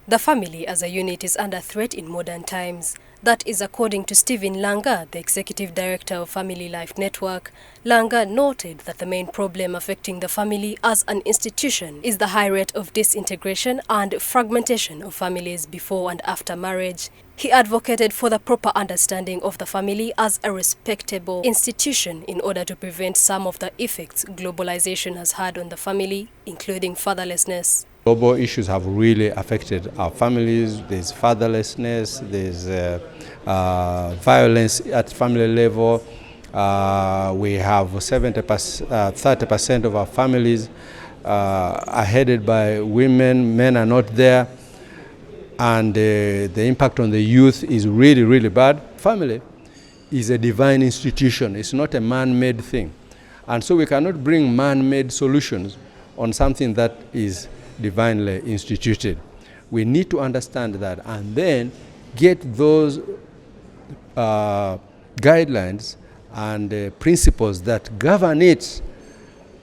The family as a unit is under threat in modern times. That is according to Stephen Langa, the Executive Director of Family Life Network. Langa noted that the main problem affecting the family as an institution is the high rate of disintegration and fragmentation of families before and after marriage. He advocated for the proper understanding of the family as a respectable institution in order to prevent some of the effects globalization has had on the family, including fatherlessness. Global issues have really affected our families. There's fatherlessness, there's violence at family level. We have 30% of our families are headed by women, men are not there. And the impact on the youth is really, really bad. Family is a divine institution. It's not a man-made thing. And so we cannot bring man-made solutions on something that is divinely instituted. We need to understand that and then get those guidelines and principles that govern it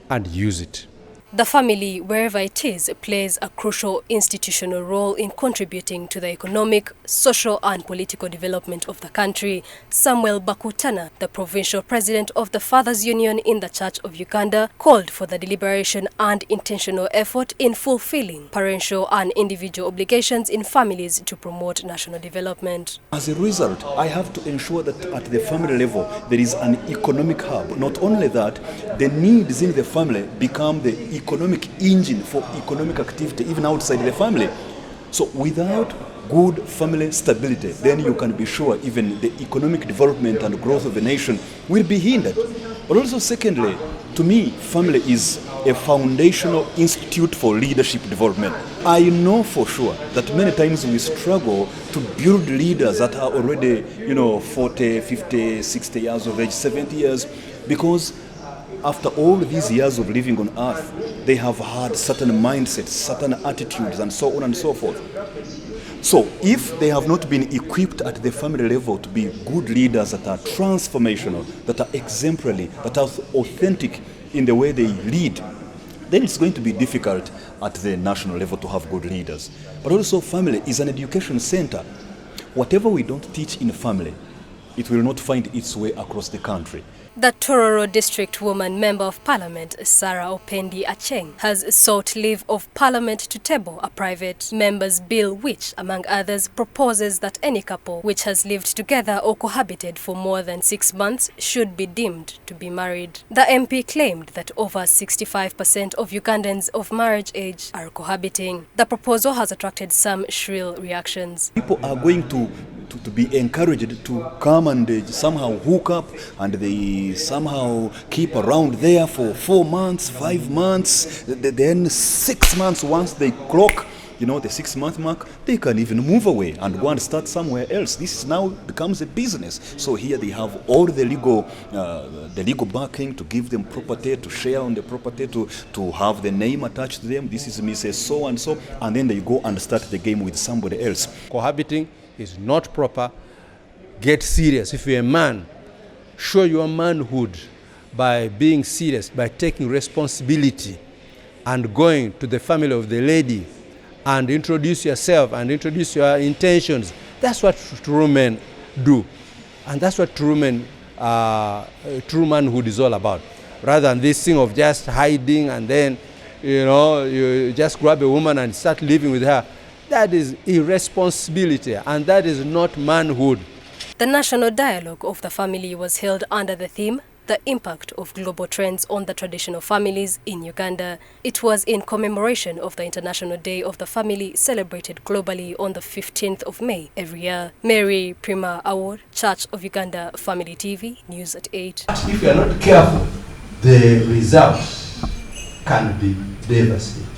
and use it. The family, wherever it is, plays a crucial institutional role in contributing to the economic, social and political development of the country. Samuel Bakutana, the provincial president of the Fathers Union in the Church of Uganda, called for the deliberation and intentional effort in fulfilling parental and individual obligations in families to promote national development. As a result, I have to ensure that at the family level there is an economic hub. Not only that, the needs in the family become the economic engine for economic activity even outside the family. So without good family stability, then you can be sure even the economic development and growth of the nation will be hindered. But also secondly, to me, family is a foundational institute for leadership development. I know for sure that many times we struggle to build leaders that are already, 40, 50, 60 years of age, 70 years, because after all these years of living on earth, they have had certain mindsets, certain attitudes, and so on and so forth. So if they have not been equipped at the family level to be good leaders that are transformational, that are exemplary, that are authentic in the way they lead, then it's going to be difficult at the national level to have good leaders. But also family is an education center. Whatever we don't teach in family, it will not find its way across the country. The Tororo District Woman Member of Parliament, Sarah Opendi Acheng, has sought leave of Parliament to table a private member's bill which, among others, proposes that any couple which has lived together or cohabited for more than 6 months should be deemed to be married. The MP claimed that over 65% of Ugandans of marriage age are cohabiting. The proposal has attracted some shrill reactions. People are going to be encouraged to come and somehow hook up, and they somehow keep around there for 4 months, 5 months, then 6 months. Once they clock the 6-month mark, they can even move away and go and start somewhere else. This now becomes a business. So here they have all the legal backing to give them property, to share on the property, to have the name attached to them. This is Mrs. So and so, and then they go and start the game with somebody else. Cohabiting is not proper. Get serious. If you're a man, show your manhood by being serious, by taking responsibility and going to the family of the lady and introduce yourself and introduce your intentions. That's what true men do. And that's what true manhood is all about. Rather than this thing of just hiding and then, you just grab a woman and start living with her. That is irresponsibility, and that is not manhood. The National Dialogue of the Family was held under the theme, The Impact of Global Trends on the Traditional Families in Uganda. It was in commemoration of the International Day of the Family celebrated globally on the 15th of May every year. Mary Prima Awor, Church of Uganda Family TV, News at 8. If you are not careful, the results can be devastating.